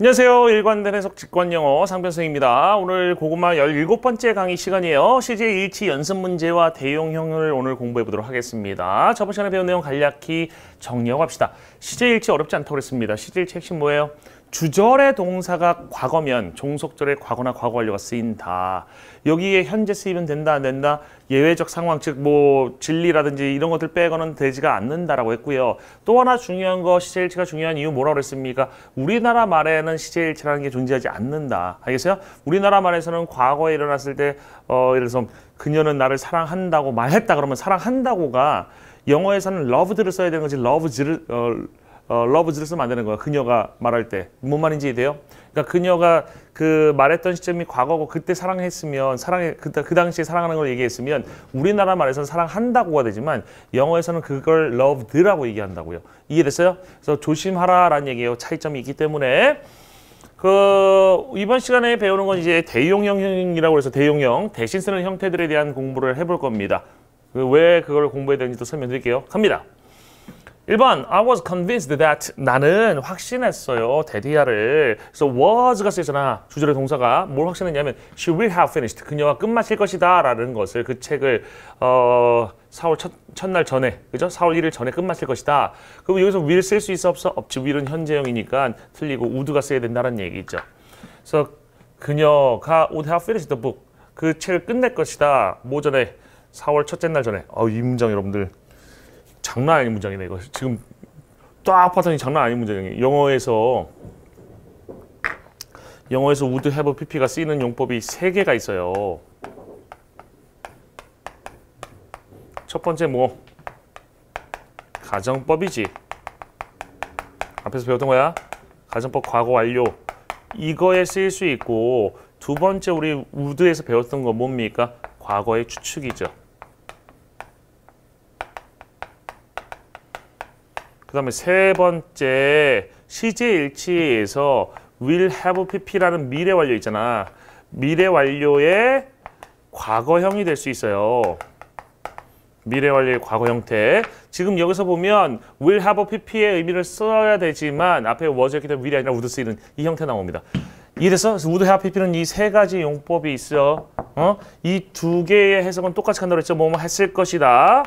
안녕하세요. 일관된 해석 직관영어 상변승입니다. 오늘 고구마 17번째 강의 시간이에요. CJ 일치 연습 문제와 대용형을 오늘 공부해 보도록 하겠습니다. 저번 시간에 배운 내용 간략히 정리하고 합시다. CJ 일치 어렵지 않다고 그랬습니다. CJ 일치 핵심 뭐예요? 주절의 동사가 과거면 종속절의 과거나 과거 완료가 쓰인다. 여기에 현재 쓰이면 된다 안 된다? 예외적 상황 즉 뭐 진리라든지 이런 것들 빼고는 되지가 않는다라고 했고요. 또 하나 중요한 거 CJ1치가 중요한 이유 뭐라고 그랬습니까? 우리나라 말에는 CJ1치라는 게 존재하지 않는다. 알겠어요? 우리나라 말에서는 과거에 일어났을 때 예를 들어서 그녀는 나를 사랑한다고 말했다 그러면 사랑한다고가 영어에서는 loved를 써야 되는 거지 loved를 쓰면 안 되는 거야. 그녀가 말할 때. 뭔 말인지 이해돼요? 그러니까 그녀가 그 말했던 시점이 과거고 그때 사랑했으면 그 당시에 사랑하는 걸 얘기했으면 우리나라 말에서는 사랑한다고가 되지만 영어에서는 그걸 loved라고 얘기한다고요. 이해됐어요? 그래서 조심하라라는 얘기예요. 차이점이 있기 때문에. 이번 시간에 배우는 건 이제 대용형이라고 해서 대용형, 대신 쓰는 형태들에 대한 공부를 해볼 겁니다. 왜 그걸 공부해야 되는지도 설명드릴게요. 갑니다. 1번, I was convinced that 나는 확신했어요. 대디야를. 그래서 was가 쓰였잖아. 주절의 동사가. 뭘 확신했냐면 she will have finished. 그녀가 끝마칠 것이다 라는 것을 그 책을 4월 첫날 전에 그죠? 4월 1일 전에 끝마칠 것이다. 그럼 여기서 will 쓸 수 있어 없어? 없지. will은 현재형이니까 틀리고 would가 써야 된다는 얘기죠. 그래서 그녀가 would have finished the book. 그 책을 끝낼 것이다. 뭐 전에? 4월 첫째 날 전에. 이 문장 여러분들 장난 아닌 문장이네. 이거 지금 딱 봤더니 장난 아닌 문장이에요. 영어에서 would have pp가 쓰이는 용법이 3개가 있어요. 첫 번째 뭐? 가정법이지. 앞에서 배웠던 거야. 가정법 과거 완료. 이거에 쓰일 수 있고 두 번째 우리 would에서 배웠던 거 뭡니까? 과거의 추측이죠. 그 다음에 세 번째 CJ1치에서 will have pp라는 미래 완료 있잖아. 미래 완료의 과거형이 될 수 있어요. 미래 완료의 과거 형태. 지금 여기서 보면 will have pp의 의미를 써야 되지만 앞에 was였기 때문에 will이 아니라 would 쓰이는 이 형태 나옵니다. 이래서 would have pp는 이 세 가지 용법이 있어. 이 두 개의 해석은 똑같이 한다고 했죠. 뭐뭐 했을 것이다.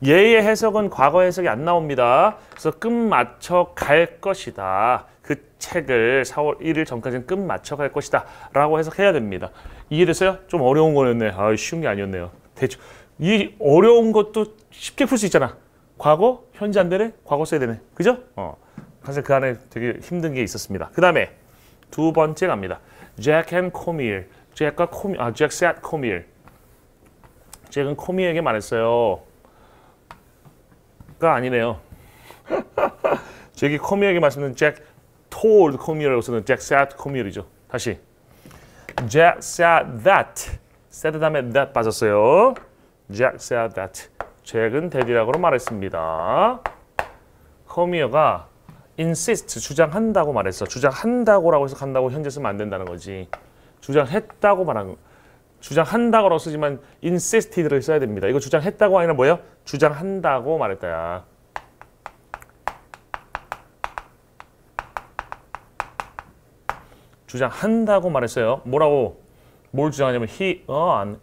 얘의 해석은 과거 해석이 안 나옵니다. 그래서 끝 맞춰 갈 것이다. 그 책을 4월 1일 전까지는 끝 맞춰 갈 것이다 라고 해석해야 됩니다. 이해됐어요? 좀 어려운 거였네. 쉬운 게 아니었네요. 대충 이 어려운 것도 쉽게 풀 수 있잖아. 과거, 현재 안 되네? 과거 써야 되네. 그죠? 사실 그 안에 되게 힘든 게 있었습니다. 그 다음에 두 번째 갑니다. Jack and Camille. Jack said Camille. 잭은 코미에게 말했어요. 가 아니네요. 저기 코미에게 말씀드린 Jack told Camille라고 쓰는 Jack said Camille이죠. 다시 Jack said that. said 다음에 that 빠졌어요. Jack said that. 잭은 대디라고 말했습니다. Camille가 insist 주장한다고 말했어. 주장한다고라고 해석한다고 현재 쓰면 안 된다는 거지. 주장했다고 말한 거. 주장한다고 쓰지만 insisted를 써야 됩니다. 이거 주장했다고 아니라 뭐예요? 주장한다고 말했다야. 주장한다고 말했어요. 뭐라고? 뭘 주장하냐면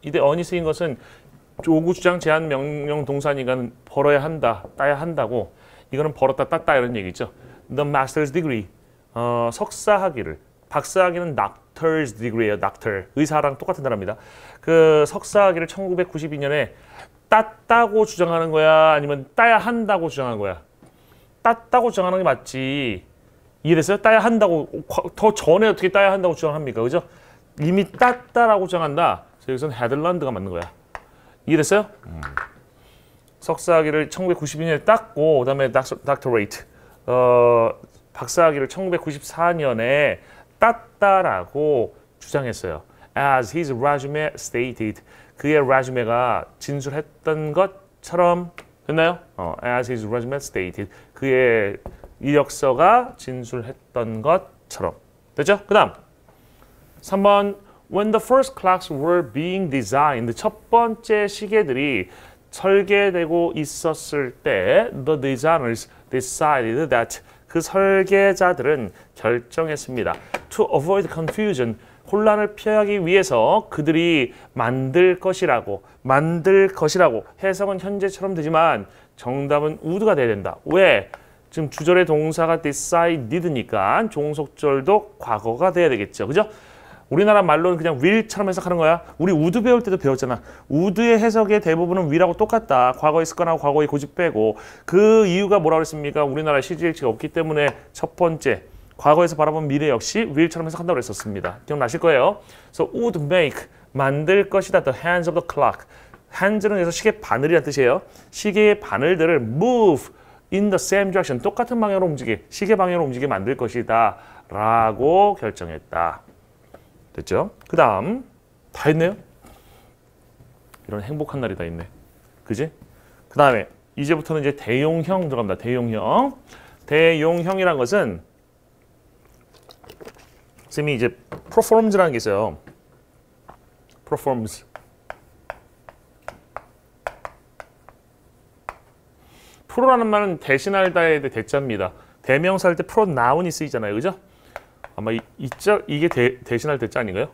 이때 on이 쓰인 것은 요구, 주장, 제한, 명령, 동사니까 벌어야 한다, 따야 한다고. 이거는 벌었다, 땄다 이런 얘기죠. The master's degree, 석사 학위를. 박사 학위는 doctor's degree예요. doctor. 의사랑 똑같은 단어입니다. 그 석사 학위를 1992년에 땄다고 주장하는 거야? 아니면 따야 한다고 주장하는 거야? 땄다고 주장하는 게 맞지. 이해됐어요? 따야 한다고. 더 전에 어떻게 따야 한다고 주장합니까? 그죠? 이미 땄다라고 주장한다. 그래서 여기서는 헤들란드가 맞는 거야. 이해됐어요? 석사 학위를 1992년에 땄고 그다음에 doctorate. 박사 학위를 1994년에 땄다라고 주장했어요. As his resume stated. 그의 resume가 진술했던 것처럼 됐나요? As his resume stated. 그의 이력서가 진술했던 것처럼. 됐죠? 그 다음 3번 When the first clocks were being designed. 첫 번째 시계들이 설계되고 있었을 때 the designers decided that 그 설계자들은 결정했습니다. To avoid confusion 혼란을 피하기 위해서 그들이 만들 것이라고 해석은 현재처럼 되지만 정답은 would가 돼야 된다. 왜? 지금 주절의 동사가 decided니까 종속절도 과거가 돼야 되겠죠. 그죠? 우리나라 말로는 그냥 will처럼 해석하는 거야. 우리 would 배울 때도 배웠잖아. would의 해석의 대부분은 will하고 똑같다. 과거의 습관하고 과거의 고집 빼고. 그 이유가 뭐라고 했습니까? 우리나라 CGLC가 없기 때문에 첫 번째 과거에서 바라본 미래 역시 will처럼 해석한다고 했었습니다. 기억나실 거예요. So would make 만들 것이다. The hands of the clock. hands는 여기서 시계 바늘이라는 뜻이에요. 시계의 바늘들을 move in the same direction. 똑같은 방향으로 움직이게, 시계 방향으로 움직이게 만들 것이다. 라고 결정했다. 됐죠? 그 다음 다 했네요. 이런 행복한 날이 다 있네. 그지? 그 다음에 이제부터는 이제 대용형 들어갑니다. 대용형. 대용형이란 것은 쌤이 이제 performs라는 게 있어요. performs. 프로라는 말은 대신하다의 대자입니다. 대명사 할 때 pronoun이 쓰이잖아요. 그죠? 아마 이게 대신할 대자 아닌가요?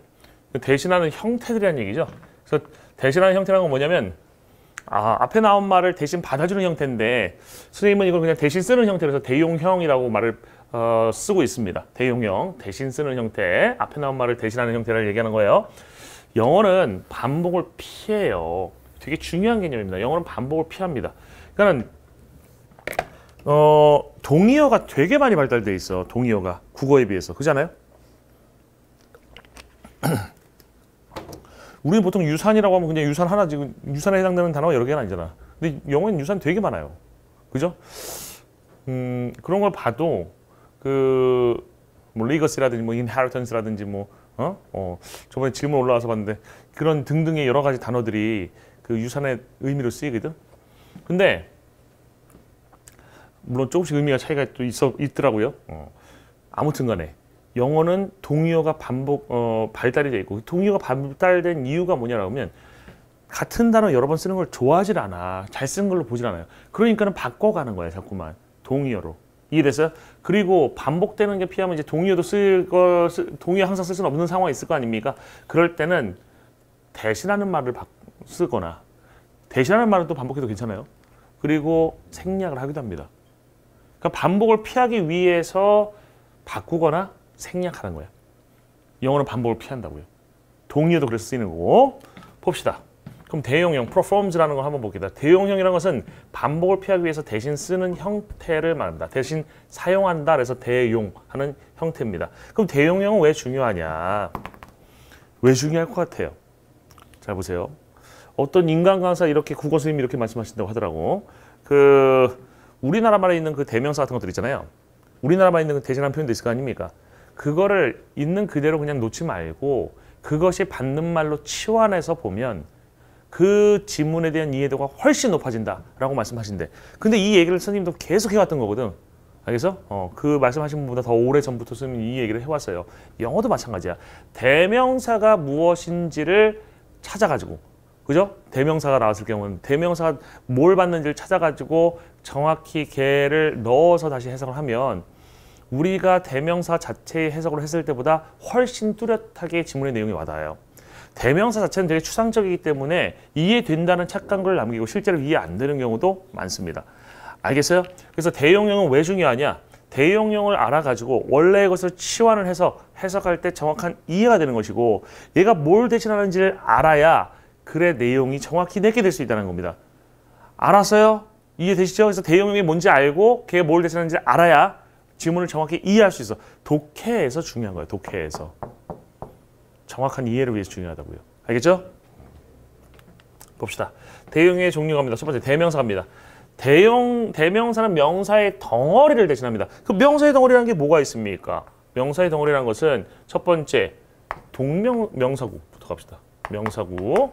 대신하는 형태들이라는 얘기죠. 그래서 대신하는 형태라는 건 뭐냐면 앞에 나온 말을 대신 받아주는 형태인데 선생님은 이걸 그냥 대신 쓰는 형태라서 대용형이라고 말을 쓰고 있습니다. 대용형, 대신 쓰는 형태, 앞에 나온 말을 대신하는 형태를 얘기하는 거예요. 영어는 반복을 피해요. 되게 중요한 개념입니다. 영어는 반복을 피합니다. 그러니까 동의어가 되게 많이 발달돼 있어. 동의어가 국어에 비해서. 그렇잖아요? 우리는 보통 유산이라고 하면 그냥 유산 하나, 지금 유산에 해당되는 단어가 여러 개는 아니잖아. 근데 영어에는 유산 되게 많아요. 그죠? 그런 걸 봐도 뭐 리거시라든지 뭐 인헤리턴스라든지 저번에 질문 올라와서 봤는데 그런 등등의 여러 가지 단어들이 그 유산의 의미로 쓰이거든. 근데 물론 조금씩 의미가 차이가 또 있더라고요. 아무튼 간에 영어는 동의어가 발달이 돼 있고 동의어가 발달된 이유가 뭐냐라고 하면 같은 단어 여러 번 쓰는 걸 좋아하질 않아. 잘 쓰는 걸로 보질 않아요. 그러니까는 바꿔가는 거야, 자꾸만. 동의어로. 이해됐어요? 그리고 반복되는 게 피하면 이제 동의어도 동의어 항상 쓸 수는 없는 상황이 있을 거 아닙니까? 그럴 때는 대신하는 말을 쓰거나 대신하는 말은 또 반복해도 괜찮아요. 그리고 생략을 하기도 합니다. 그러니까 반복을 피하기 위해서 바꾸거나 생략하는 거야. 영어는 반복을 피한다고요. 동의어도 그래서 쓰이는 거고. 봅시다. 그럼 대용형, performs라는 걸 한번 볼게요. 대용형이라는 것은 반복을 피하기 위해서 대신 쓰는 형태를 말합니다. 대신 사용한다 그래서 대용하는 형태입니다. 그럼 대용형은 왜 중요하냐? 왜 중요할 것 같아요? 잘 보세요. 어떤 인간 강사 이렇게 국어 선생님이 이렇게 말씀하신다고 하더라고. 우리나라 말에 있는 그 대명사 같은 것들 있잖아요. 우리나라 말에 있는 그 대신하는 표현도 있을 거 아닙니까? 그거를 있는 그대로 그냥 놓지 말고 그것이 받는 말로 치환해서 보면 그 지문에 대한 이해도가 훨씬 높아진다라고 말씀하신대. 근데 이 얘기를 선생님도 계속 해왔던 거거든. 알겠어? 그 말씀하신 분보다 더 오래 전부터 선생님이 이 얘기를 해왔어요. 영어도 마찬가지야. 대명사가 무엇인지를 찾아가지고, 그죠? 대명사가 나왔을 경우는 대명사가 뭘 받는지를 찾아가지고 정확히 걔를 넣어서 다시 해석을 하면 우리가 대명사 자체의 해석을 했을 때보다 훨씬 뚜렷하게 지문의 내용이 와닿아요. 대명사 자체는 되게 추상적이기 때문에 이해된다는 착각을 남기고 실제로 이해 안 되는 경우도 많습니다. 알겠어요? 그래서 대용형은 왜 중요하냐? 대용형을 알아가지고 원래의 것을 치환을 해서 해석할 때 정확한 이해가 되는 것이고 얘가 뭘 대신하는지를 알아야 글의 내용이 정확히 내게 될 수 있다는 겁니다. 알았어요? 이해되시죠? 그래서 대용형이 뭔지 알고 걔가 뭘 대신하는지 알아야 지문을 정확히 이해할 수 있어. 독해에서 중요한 거예요. 독해에서. 정확한 이해를 위해서 중요하다고요. 알겠죠? 봅시다. 대용의 종류가 갑니다. 첫 번째 대명사입니다. 대명사는 명사의 덩어리를 대신합니다. 그 명사의 덩어리라는 게 뭐가 있습니까? 명사의 덩어리라는 것은 첫 번째 명사구부터 갑시다. 명사구,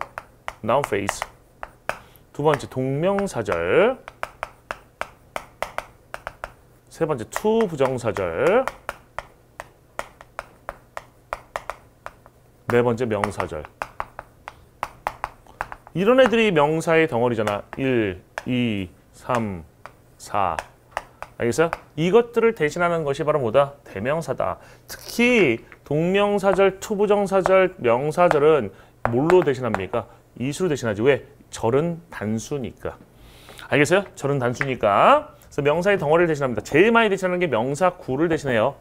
noun phrase. 두 번째 동명사절. 세 번째 to 부정사절. 네 번째 명사절. 이런 애들이 명사의 덩어리잖아. 1, 2, 3, 4. 알겠어요? 이것들을 대신하는 것이 바로 뭐다? 대명사다. 특히 동명사절, 투부정사절, 명사절은 뭘로 대신합니까? 이수로 대신하지. 왜? 절은 단수니까. 알겠어요? 절은 단수니까. 그래서 명사의 덩어리를 대신합니다. 제일 많이 대신하는 게 명사 구를 대신해요.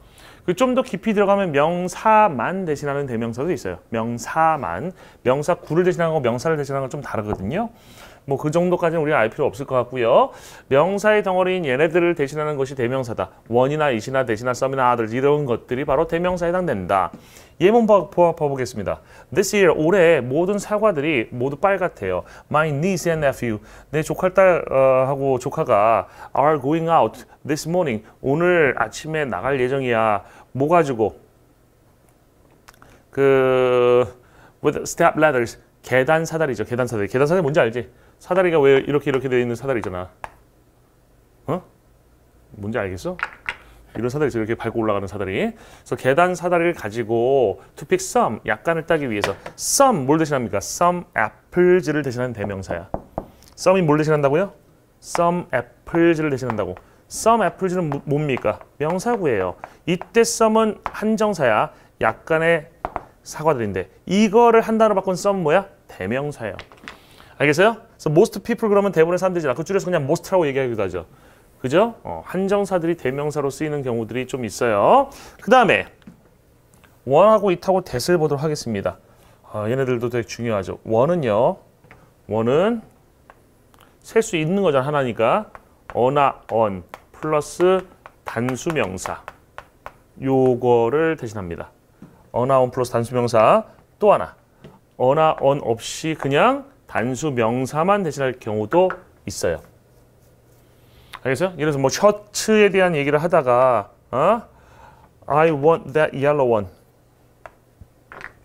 좀 더 깊이 들어가면 명사만 대신하는 대명사도 있어요. 명사만. 명사 구를 대신하는 거 명사를 대신하는 건 좀 다르거든요. 뭐 그 정도까지는 우리가 알 필요 없을 것 같고요. 명사의 덩어리인 얘네들을 대신하는 것이 대명사다. 원이나 이시나 대시나 썸이나 아들 이런 것들이 바로 대명사에 해당된다. 예문 봐보겠습니다. This year, 올해 모든 사과들이 모두 빨갛대요. My niece and nephew, 내 조카딸하고 조카가 are going out this morning. 오늘 아침에 나갈 예정이야. 뭐 가지고? with step ladders. 계단 사다리죠. 계단 사다리. 계단 사다리 뭔지 알지? 사다리가 왜 이렇게 되어 있는 사다리잖아. 어? 뭔지 알겠어? 이런 사다리죠. 이렇게 밟고 올라가는 사다리. 그래서 계단 사다리를 가지고 to pick some, 약간을 따기 위해서 some 뭘 대신합니까? some apples를 대신하는 대명사야. some이 뭘 대신한다고요? some apples를 대신한다고. some apples는 뭡니까? 명사구예요. 이때 some은 한정사야. 약간의 사과들인데 이거를 한 단어로 바꾼 some 뭐야? 대명사예요. 알겠어요? 그래서 most people 그러면 대부분의 사람들이잖아. 그 줄여서 그냥 most라고 얘기하기도 하죠. 그죠? 한정사들이 대명사로 쓰이는 경우들이 좀 있어요. 그 다음에 원하고 it하고 that을 보도록 하겠습니다. 얘네들도 되게 중요하죠. 원은 셀 수 있는 거잖아. 하나니까 어나 on 플러스 단수명사 요거를 대신합니다. 어나 on 플러스 단수명사. 또 하나 어나 on 없이 그냥 단수명사만 대신할 경우도 있어요. 알겠어요? 예를 들어서 뭐 셔츠에 대한 얘기를 하다가 I want that yellow one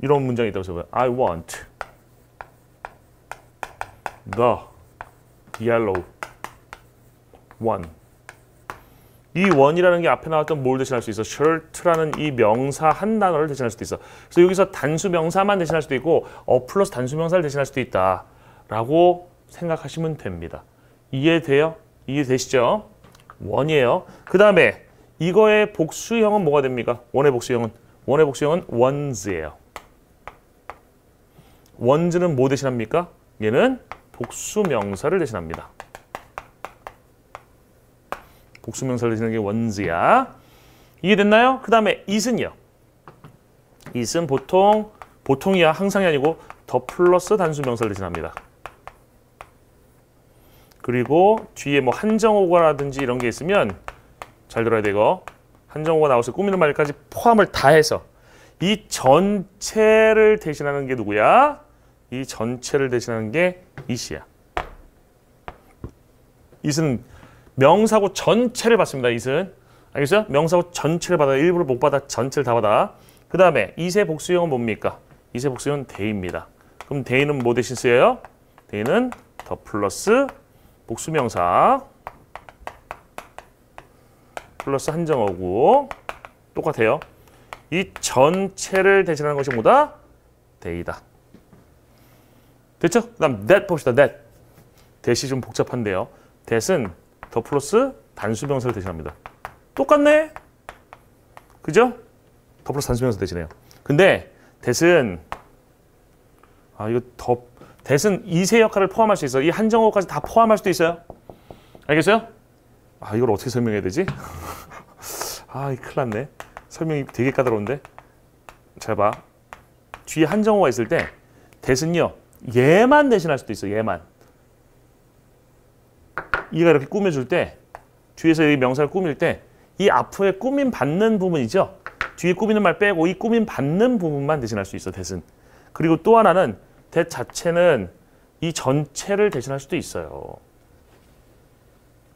이런 문장이 있다고 해서 I want the yellow one. 이 one이라는 게 앞에 나왔던 뭘 대신할 수 있어? shirt라는 이 명사 한 단어를 대신할 수도 있어. 그래서 여기서 단수명사만 대신할 수도 있고 플러스 단수명사를 대신할 수도 있다라고 생각하시면 됩니다. 이해돼요? 이해되시죠? 원이에요. 그 다음에 이거의 복수형은 뭐가 됩니까? 원의 복수형은 ones예요. ones는 뭐 대신합니까? 얘는 복수명사를 대신합니다. 복수명사를 대신하는 게 ones야. 이해됐나요? 그 다음에 it은요. it은 보통이야. 항상이 아니고 더 플러스 단수명사를 대신합니다. 그리고 뒤에 뭐 한정어구라든지 이런 게 있으면 잘 들어야 돼 이거. 한정어가 나와서 꾸미는 말까지 포함을 다 해서 이 전체를 대신하는 게 누구야? 이 전체를 대신하는 게 it이야. it은 명사고 전체를 받습니다. it은. 알겠어요? 명사고 전체를 받아. 일부러 못 받아. 전체를 다 받아. 그 다음에 it의 복수형은 뭡니까? it의 복수형은 they입니다. 그럼 they는 뭐 대신 쓰여요? they는 더 플러스 복수명사 플러스 한정어구 똑같아요. 이 전체를 대신하는 것이 뭐다? they다. 됐죠? 그 다음 that 봅시다. that이 좀 복잡한데요. that은 더 플러스 단수명사를 대신합니다. 똑같네? 그죠? 더 플러스 단수명사 대신해요. 근데 that은 that은 it의 역할을 포함할 수 있어. 이 한정어까지 다 포함할 수도 있어요. 알겠어요? 이걸 어떻게 설명해야 되지? 큰일 났네. 설명이 되게 까다로운데. 잘 봐. 뒤에 한정어가 있을 때 that은요. 얘만 대신할 수도 있어. 얘가 이렇게 꾸며줄 때 뒤에서 이 명사를 꾸밀 때 이 앞에 꾸밈 받는 부분이죠. 뒤에 꾸미는 말 빼고 이 꾸밈 받는 부분만 대신할 수 있어. that은. 그리고 또 하나는 that 자체는 이 전체를 대신할 수도 있어요.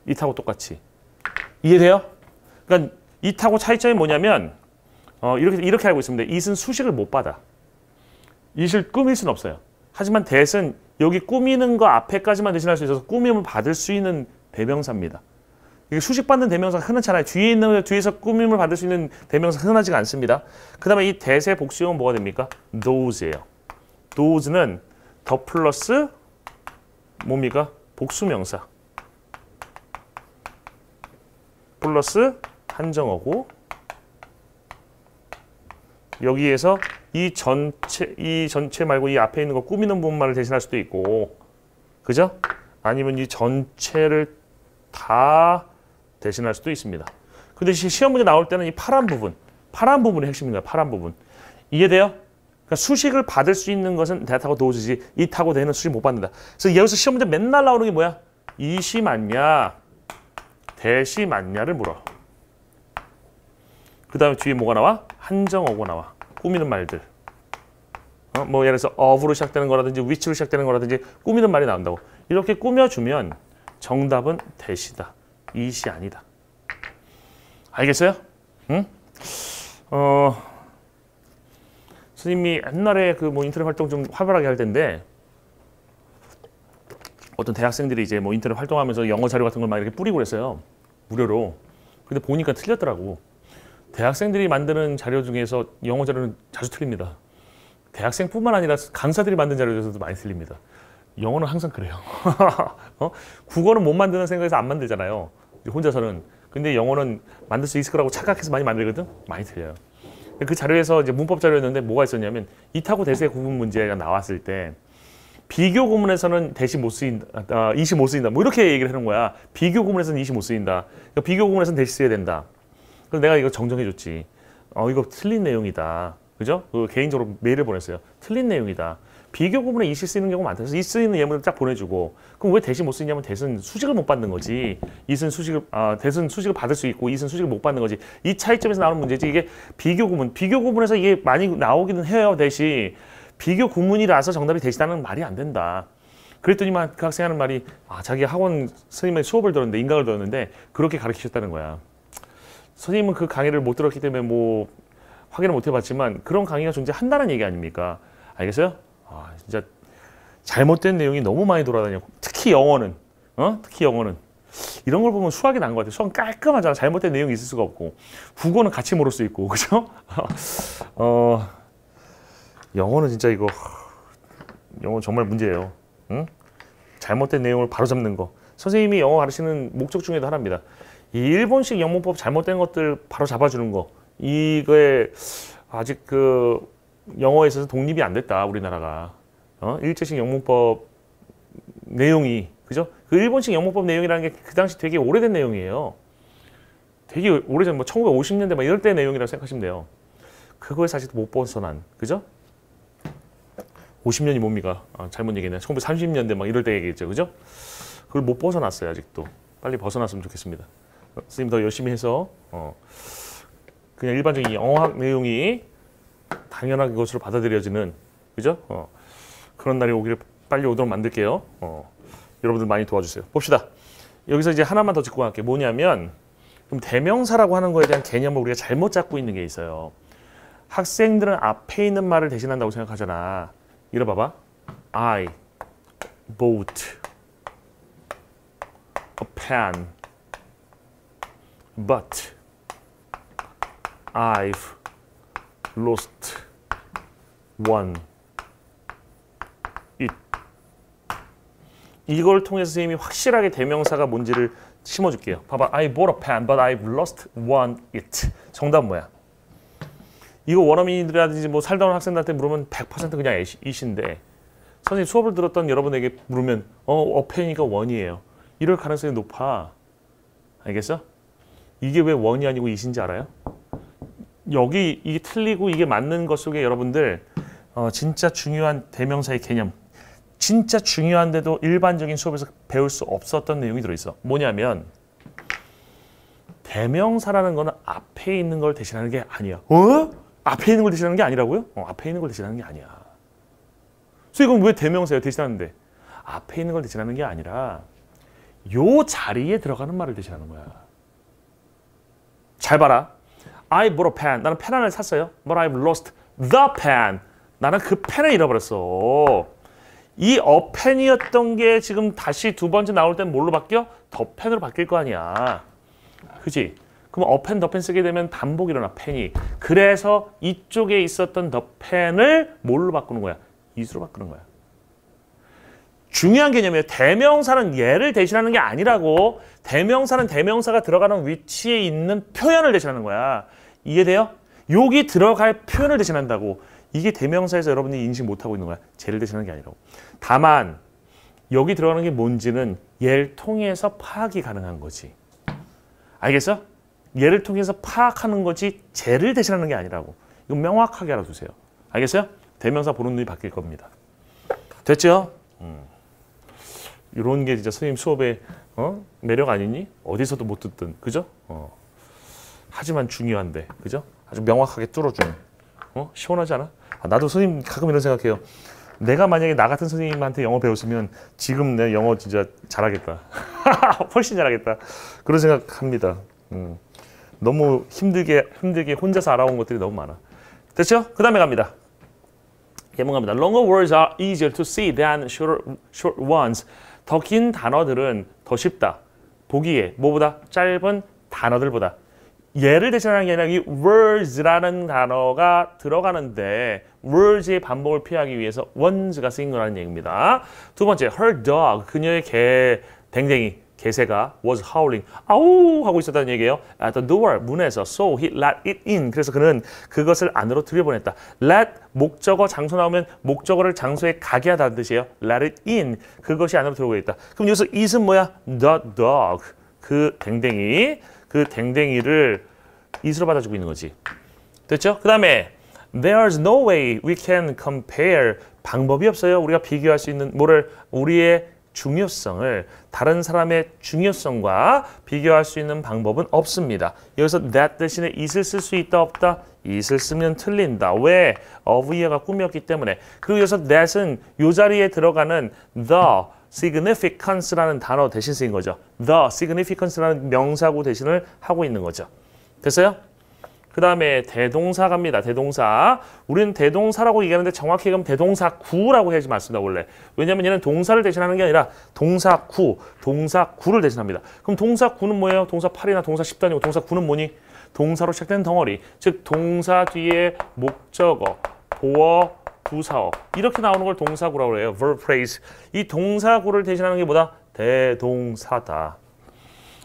it하고 똑같이. 이해돼요? 그러니까 it하고 차이점이 뭐냐면 이렇게 알고 있습니다. it은 수식을 못 받아. it을 꾸밀 수는 없어요. 하지만 that은 여기 꾸미는 거 앞에까지만 대신할 수 있어서 꾸밈을 받을 수 있는 대명사입니다. 이게 수식받는 대명사가 흔하지 않아요. 뒤에서 꾸밈을 받을 수 있는 대명사 흔하지가 않습니다. 그 다음에 이 that의 복수형은 뭐가 됩니까? those예요. those는 더 플러스 뭡니까? 복수명사 플러스 한정어고 여기에서 이 전체 말고 이 앞에 있는 거 꾸미는 부분만을 대신할 수도 있고 그죠? 아니면 이 전체를 다 대신할 수도 있습니다. 근데 시험 문제 나올 때는 이 파란 부분이 핵심인 거야. 파란 부분. 이해돼요? 그러니까 수식을 받을 수 있는 것은 대타고 도지지 이타고 대는 수식 못 받는다. 그래서 여기서 시험 문제 맨날 나오는 게 뭐야? 이시 맞냐? 대시 맞냐를 물어. 그 다음에 뒤에 뭐가 나와? 한정어고 나와. 꾸미는 말들. 뭐 예를 들어서 of로 시작되는 거라든지 which로 시작되는 거라든지 꾸미는 말이 나온다고. 이렇게 꾸며주면 정답은 대시다. 이시 아니다. 알겠어요? 응? 선생님이 옛날에 그 뭐 인터넷 활동 좀 활발하게 할 텐데 어떤 대학생들이 이제 뭐 인터넷 활동하면서 영어 자료 같은 걸 막 이렇게 뿌리고 그랬어요. 무료로. 근데 보니까 틀렸더라고. 대학생들이 만드는 자료 중에서 영어 자료는 자주 틀립니다. 대학생뿐만 아니라 강사들이 만든 자료에서도 많이 틀립니다. 영어는 항상 그래요. 국어는 못 만드는 생각에서 안 만들잖아요. 혼자서는. 근데 영어는 만들 수 있을 거라고 착각해서 많이 만들거든? 많이 틀려요. 그 자료에서 이제 문법 자료였는데 뭐가 있었냐면 이타고 대세 구분 문제가 나왔을 때 비교 구문에서는 대시 못 쓰인다, 이시 못 쓰인다. 뭐 이렇게 얘기를 해놓은 거야. 비교 구문에서는 이시 못 쓰인다. 그러니까 비교 구문에서는 대시 써야 된다. 그래서 내가 이거 정정해줬지. 이거 틀린 내용이다. 그죠? 개인적으로 메일을 보냈어요. 틀린 내용이다. 비교 구문에 이시 쓰이는 경우가 많다. 그래서 이 쓰이는 예문을 딱 보내주고 그럼 왜 대시 못 쓰냐면 대신 수식을 못 받는 거지. 이은 수식을 대신 수식을 받을 수 있고 이은 수식을 못 받는 거지. 이 차이점에서 나오는 문제지. 이게 비교 구문에서 이게 많이 나오기는 해요. 대시 비교 구문이라서 정답이 대시다는 말이 안 된다. 그랬더니만 그 학생이 하는 말이 자기 학원 선생님의 수업을 들었는데 인강을 들었는데 그렇게 가르치셨다는 거야. 선생님은 그 강의를 못 들었기 때문에 뭐 확인을 못 해봤지만 그런 강의가 존재한다는 얘기 아닙니까? 알겠어요? 진짜 잘못된 내용이 너무 많이 돌아다녀. 특히 영어는. 특히 영어는. 이런 걸 보면 수학이 난 것 같아요. 수학은 깔끔하잖아. 잘못된 내용이 있을 수가 없고. 국어는 같이 모를 수 있고. 그죠? 영어는 진짜 영어 정말 문제예요. 응? 잘못된 내용을 바로잡는 거. 선생님이 영어 가르치는 목적 중에도 하나입니다. 이 일본식 영문법 잘못된 것들 바로 잡아주는 거. 이거에 아직 그 영어에 있어서 독립이 안 됐다. 우리나라가. 일제식 영문법 내용이 그죠? 그 일본식 영문법 내용이라는 게 그 당시 되게 오래된 내용이에요. 되게 오래전 뭐 1950년대 막 이럴 때 내용이라고 생각하시면 돼요. 그거에 사실 못 벗어난 그죠? 50년이 뭡니까? 잘못 얘기했네. 1930년대 막 이럴 때 얘기했죠. 그죠? 그걸 못 벗어났어요. 아직도. 빨리 벗어났으면 좋겠습니다. 선생님 더 열심히 해서 그냥 일반적인 영어학 내용이 당연한 것으로 받아들여지는 그죠? 그런 날이 오기를 빨리 오도록 만들게요. 여러분들 많이 도와주세요. 봅시다. 여기서 이제 하나만 더 짚고 갈게요. 뭐냐면 그럼 대명사라고 하는 거에 대한 개념을 우리가 잘못 잡고 있는 게 있어요. 학생들은 앞에 있는 말을 대신한다고 생각하잖아. 이러 봐봐. I bought a pen, but I've lost one. it. 이걸 통해서 선생님이 확실하게 대명사가 뭔지를 심어줄게요. 봐봐. I bought a pen, but I've lost one. it. 정답 뭐야? 이거 원어민이라든지 뭐 살다 온 학생들한테 물으면 100% 그냥 it인데 선생님 수업을 들었던 여러분에게 물으면 어펜이니까 원이에요. 이럴 가능성이 높아. 알겠어? 이게 왜 원이 아니고 it인지 알아요? 여기 이게 틀리고 이게 맞는 것 속에 여러분들 진짜 중요한 대명사의 개념 진짜 중요한데도 일반적인 수업에서 배울 수 없었던 내용이 들어있어. 뭐냐면 대명사라는 거는 앞에 있는 걸 대신하는 게 아니야. 앞에 있는 걸 대신하는 게 아니라고요? 앞에 있는 걸 대신하는 게 아니야. 그래서 이건 왜 대명사예요? 대신하는데. 앞에 있는 걸 대신하는 게 아니라 요 자리에 들어가는 말을 대신하는 거야. 잘 봐라. I bought a pen. 나는 펜 하나를 샀어요. But I've lost the pen. 나는 그 펜을 잃어버렸어. 이 a pen이었던 게 지금 다시 두 번째 나올 땐 뭘로 바뀌어? the pen으로 바뀔 거 아니야. 그치? 그럼 a pen, the pen 쓰게 되면 반복이 일어나, 펜이. 그래서 이쪽에 있었던 the pen을 뭘로 바꾸는 거야? it으로 바꾸는 거야. 중요한 개념이에요. 대명사는 얘를 대신하는 게 아니라고. 대명사는 대명사가 들어가는 위치에 있는 표현을 대신하는 거야. 이해돼요? 여기 들어갈 표현을 대신한다고. 이게 대명사에서 여러분이 인식 못하고 있는 거야. 쟤를 대신하는 게 아니라고. 다만 여기 들어가는 게 뭔지는 얘를 통해서 파악이 가능한 거지. 알겠어? 얘를 통해서 파악하는 거지 쟤를 대신하는 게 아니라고. 이거 명확하게 알아두세요. 알겠어요? 대명사 보는 눈이 바뀔 겁니다. 됐죠? 이런 게 진짜 선생님 수업의 매력 아니니? 어디서도 못 듣던, 그죠? 하지만 중요한데, 그죠? 아주 명확하게 뚫어주는. 시원하지 않아? 나도 선생님 가끔 이런 생각해요. 내가 만약에 나 같은 선생님한테 영어 배웠으면 지금 내 영어 진짜 잘하겠다. 훨씬 잘하겠다. 그런 생각합니다. 너무 힘들게 혼자서 알아온 것들이 너무 많아. 됐죠? 그 다음에 갑니다. 예문 갑니다. Longer words are easier to see than short ones. 더 긴 단어들은 더 쉽다. 보기에 뭐보다 짧은 단어들보다. 얘를 대신하는 게 아니라 이 words라는 단어가 들어가는데 words의 반복을 피하기 위해서 ones가 쓰인 거라는 얘기입니다. 두 번째, her dog, 그녀의 댕댕이, 개새가 was howling, 아우 하고 있었다는 얘기예요. At the door, 문에서, so he let it in. 그래서 그는 그것을 안으로 들여보냈다. let, 목적어, 장소 나오면 목적어를 장소에 가게 하다는 뜻이에요. let it in, 그것이 안으로 들어오겠다. 그럼 여기서 it은 뭐야? the dog, 그 댕댕이를 it으로 받아주고 있는 거지. 됐죠? 그 다음에 there's no way we can compare, 방법이 없어요. 우리가 비교할 수 있는 우리의 중요성을 다른 사람의 중요성과 비교할 수 있는 방법은 없습니다. 여기서 that 대신에 it을 쓸 수 있다 없다? it을 쓰면 틀린다. 왜? of가 꾸몄기 때문에. 그리고 여기서 that은 이 자리에 들어가는 the significance라는 단어 대신 쓰인 거죠. the significance라는 명사구 대신을 하고 있는 거죠. 됐어요? 그 다음에 대동사 갑니다. 대동사. 우리는 대동사라고 얘기하는데 정확히 얘기하면 대동사구라고 하지 않습니다. 원래. 왜냐하면 얘는 동사를 대신하는 게 아니라 동사구를 대신합니다. 그럼 동사구는 뭐예요? 동사 8이나 동사 10도 아니고 동사구는 뭐니? 동사로 시작된 덩어리. 즉 동사 뒤에 목적어, 보어, 부사어 이렇게 나오는 걸 동사구라고 해요. verb phrase. 이 동사구를 대신하는 게 뭐다? 대동사다.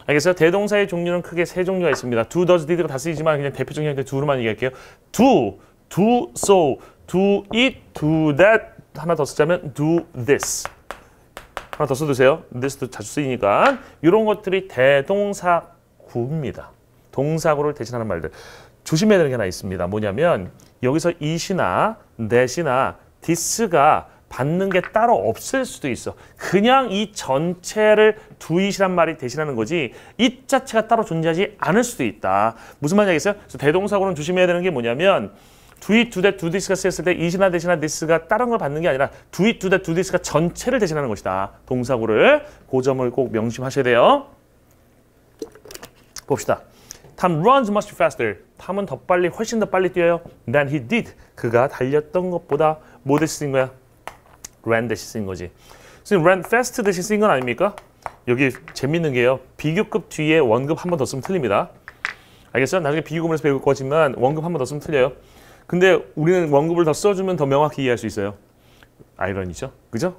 알겠어요? 대동사의 종류는 크게 세 종류가 있습니다. do, does, did가 다 쓰이지만 그냥 대표적인 게 do로만 얘기할게요. do, so, do it, do that. 하나 더 쓰자면 do this. 하나 더 써두세요. this도 자주 쓰이니까. 이런 것들이 대동사구입니다. 동사구를 대신하는 말들. 조심해야 되는 게 하나 있습니다. 뭐냐면 여기서 it이나 that이나 this가 받는 게 따로 없을 수도 있어. 그냥 이 전체를 do it이란 말이 대신하는 거지 it 자체가 따로 존재하지 않을 수도 있다. 무슨 말인지 알겠어요? 그래서 대동사구는 조심해야 되는 게 뭐냐면 do it, do that, do this가 쓰였을 때 it이나 that이나 this가 다른 걸 받는 게 아니라 do it, do that, do this가 전체를 대신하는 것이다. 동사구를. 그 점을 꼭 명심하셔야 돼요. 봅시다. Tom runs much faster. 탐은 더 빨리, 훨씬 더 빨리 뛰어요. than he did. 그가 달렸던 것보다 뭐 대신 쓰인 거야? ran 대신 쓰인 거지. 선생님, ran fast 대신 쓰인 건 아닙니까? 여기 재밌는 게요. 비교급 뒤에 원급 한 번 더 쓰면 틀립니다. 알겠어요? 나중에 비교급에서 배울 거지만 원급 한 번 더 쓰면 틀려요. 근데 우리는 원급을 더 써주면 더 명확히 이해할 수 있어요. 아이러니죠? 그죠?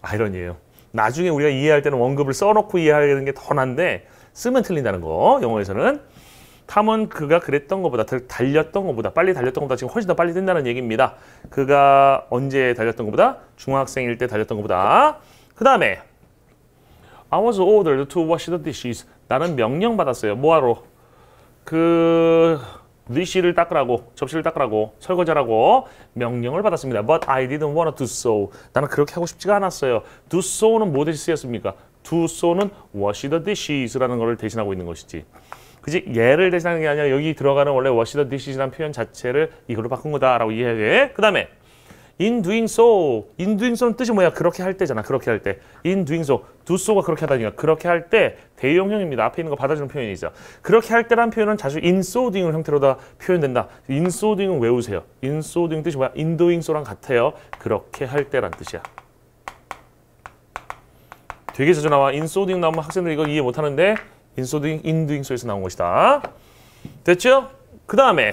아이러니예요. 나중에 우리가 이해할 때는 원급을 써놓고 이해하는 게 더 난데 쓰면 틀린다는 거, 영어에서는. 탐은 그가 그랬던 것보다, 달렸던 것보다, 빨리 달렸던 것보다 지금 훨씬 더 빨리 뛴다는 얘기입니다. 그가 언제 달렸던 것보다? 중학생일 때 달렸던 것보다. 그 다음에 I was ordered to wash the dishes. 나는 명령받았어요. 뭐하러? dish를 닦으라고, 접시를 닦으라고, 설거지하라고 명령을 받았습니다. But I didn't want to do so. 나는 그렇게 하고 싶지가 않았어요. do so는 뭐 대신 쓰였습니까? do so는 wash the dishes라는 걸 대신하고 있는 것이지. 그지? 얘를 대신하는 게 아니라 여기 들어가는 원래 wash the dishes라는 표현 자체를 이걸로 바꾼 거다라고 이해해야 돼. 그 다음에 in doing so. in doing so는 뜻이 뭐야? 그렇게 할 때잖아. 그렇게 할 때. in doing so. do so가 그렇게 하다니까. 그렇게 할 때 대용형입니다. 앞에 있는 거 받아주는 표현이죠. 그렇게 할 때란 표현은 자주 in so doing 형태로다 표현된다. in so doing은 외우세요. in so doing 뜻이 뭐야? in doing so랑 같아요. 그렇게 할 때란 뜻이야. 되게 자주 나와. in so doing 나오면 학생들 이거 이해 못하는데 in so doing, in doing so에서 나온 것이다. 됐죠? 그 다음에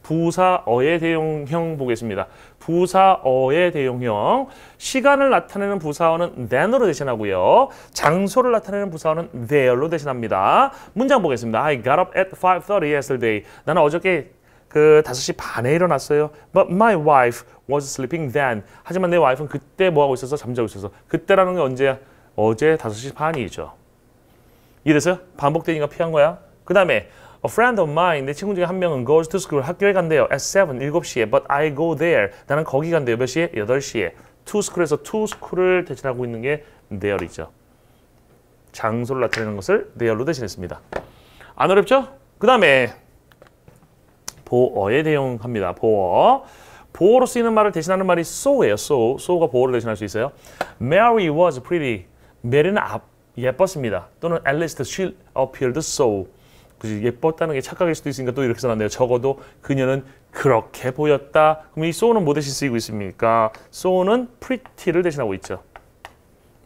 부사어의 대용형 보겠습니다. 부사어의 대용형. 시간을 나타내는 부사어는 then으로 대신하고요. 장소를 나타내는 부사어는 there로 대신합니다. 문장 보겠습니다. I got up at 5:30 yesterday. 나는 어저께 그 5시 반에 일어났어요. But my wife was sleeping then. 하지만 내 와이프는 그때 뭐하고 있어서 잠자고 있어서. 그때라는 게 언제야? 어제 5시 반이죠. 이래서 반복되니까 피한 거야. 그 다음에 A friend of mine, 내 친구 중에 한 명은 goes to school, 학교에 간대요. At 7시에. But I go there. 나는 거기 간대요. 몇 시에? 8시에. To school에서 to school을 대신하고 있는 게 there이죠. 장소를 나타내는 것을 there로 대신했습니다. 안 어렵죠? 그 다음에 보어에 대용합니다. 보어. 보어로 쓰이는 말을 대신하는 말이 so예요. so가 보어를 대신할 수 있어요. Mary was pretty. 메리는 예뻤습니다. 또는 at least she appeared so. 그치? 예뻤다는 게 착각일 수도 있으니까 또 이렇게 써놨네요. 적어도 그녀는 그렇게 보였다. 그럼 이 so는 뭐 대신 쓰이고 있습니까? so는 pretty를 대신하고 있죠.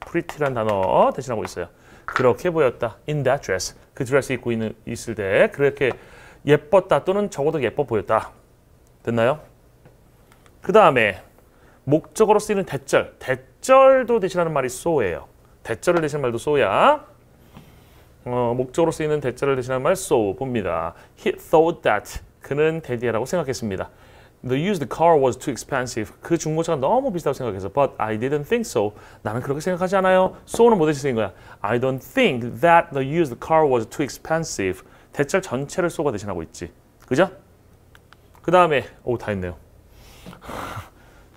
pretty란 단어 대신하고 있어요. 그렇게 보였다. in that dress. 그 드레스 입고 있을 때 그렇게 예뻤다 또는 적어도 예뻐 보였다. 됐나요? 그 다음에 목적어로 쓰이는 대절. 대절도 대신하는 말이 so예요. 대절을 대신하는 말도 so야. 목적으로 쓰이는 대절을 대신하는 말 so 봅니다. He thought that. 그는 대디라고 생각했습니다. The used car was too expensive. 그 중고차가 너무 비싸다고 생각해서 But I didn't think so. 나는 그렇게 생각하지 않아요. so는 뭐 대신 쓰인 거야? I don't think that the used car was too expensive. 대절 전체를 so가 대신하고 있지. 그죠? 그 다음에 다 했네요.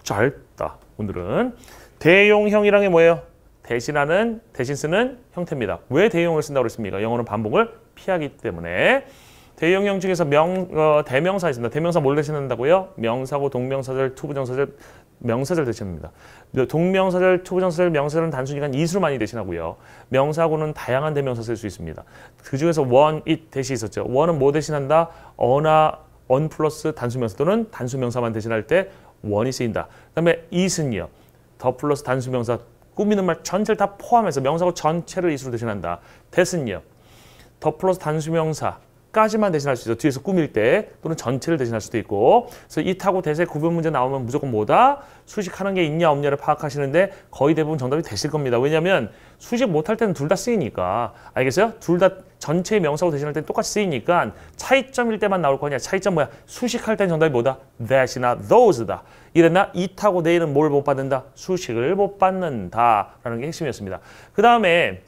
짧다. 오늘은 대용형이란 게 뭐예요? 대신 쓰는 형태입니다. 왜 대용을 쓴다고 그랬습니까? 영어는 반복을 피하기 때문에. 대용형 중에서 대명사 있습니다. 대명사 뭘 대신한다고요? 명사고 동명사절, 투부정사절, 명사절 대신합니다. 동명사절, 투부정사절, 명사절은 단순히가 이수를 많이 대신하고요. 명사고는 다양한 대명사 쓸 수 있습니다. 그 중에서 one, it 대시 있었죠. one은 뭐 대신한다? on 플러스 단수명사 또는 단수명사만 대신할 때 one이 쓰인다. 그 다음에 it은요. 더 플러스 단수명사 꾸미는 말 전체를 다 포함해서 명사고 전체를 이수로 대신한다. that은요. 더 플러스 단수명사까지만 대신할 수 있어. 뒤에서 꾸밀 때 또는 전체를 대신할 수도 있고. 그래서 it하고 that의 구분 문제 나오면 무조건 뭐다? 수식하는 게 있냐 없냐를 파악하시는데 거의 대부분 정답이 되실 겁니다. 왜냐하면 수식 못할 때는 둘 다 쓰이니까. 알겠어요? 둘 다 전체의 명사고 대신할 때는 똑같이 쓰이니까 차이점일 때만 나올 거냐. 차이점 뭐야? 수식할 때는 정답이 뭐다? that이나 those다. 이랬나? it하고 they는 뭘 못 받는다? 수식을 못 받는다라는 게 핵심이었습니다. 그 다음에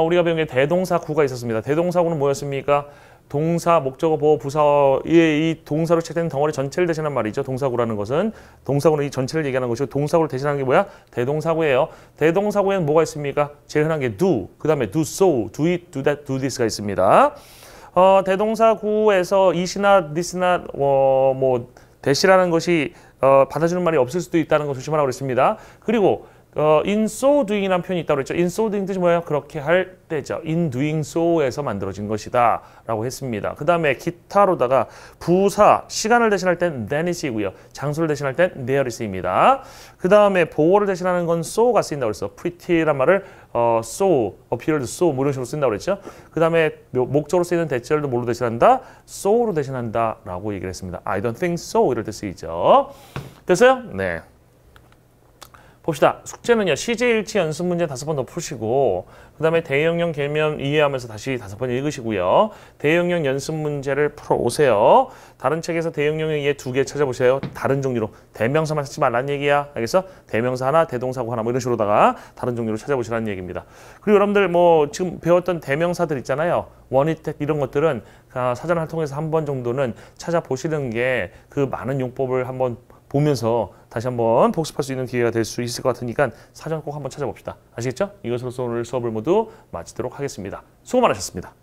우리가 배운 게 대동사구가 있었습니다. 대동사구는 뭐였습니까? 동사, 목적어, 보어, 부사어의 이 동사로 채택된 덩어리 전체를 대신한 말이죠. 동사구라는 것은. 동사구는 이 전체를 얘기하는 것이고 동사구를 대신하는 게 뭐야? 대동사구예요. 대동사구에는 뭐가 있습니까? 제일 흔한 게 do, 그 다음에 do so, do it, do that, do this가 있습니다. 대동사구에서 it이나 this나 뭐 that이라는 것이 받아주는 말이 없을 수도 있다는 거 조심하라고 그랬습니다. 그리고 in so doing이라는 표현이 있다고 그랬죠. in so doing 뜻이 뭐예요? 그렇게 할 때죠. in doing so에서 만들어진 것이다 라고 했습니다. 그 다음에 기타로다가 부사, 시간을 대신할 땐 then이 쓰이고요. 장소를 대신할 땐 there이 쓰입니다. 그 다음에 보어를 대신하는 건 so가 쓰인다고 그랬어. pretty란 말을 so, appeared so 뭐 이런 식으로 쓴다고 그랬죠. 그 다음에 목적으로 쓰이는 대절도 뭘로 대신한다? so로 대신한다 라고 얘기를 했습니다. I don't think so 이럴 때 쓰이죠. 됐어요? 네. 봅시다. 숙제는요. CJ1치 연습 문제 5번 더 푸시고 그 다음에 대용형 개념 이해하면서 다시 5번 읽으시고요. 대용형 연습 문제를 풀어오세요. 다른 책에서 대용형의 이해 2개 찾아보세요. 다른 종류로. 대명사만 찾지 말라는 얘기야. 알겠어? 대명사 하나, 대동사고 하나 뭐 이런 식으로다가 다른 종류로 찾아보시라는 얘기입니다. 그리고 여러분들 뭐 지금 배웠던 대명사들 있잖아요. 원이택 이런 것들은 사전을 통해서 한 번 정도는 찾아보시는 게 그 많은 용법을 한번 보면서 다시 한번 복습할 수 있는 기회가 될 수 있을 것 같으니까 사전 꼭 한번 찾아봅시다. 아시겠죠? 이것으로서 오늘 수업을 모두 마치도록 하겠습니다. 수고 많으셨습니다.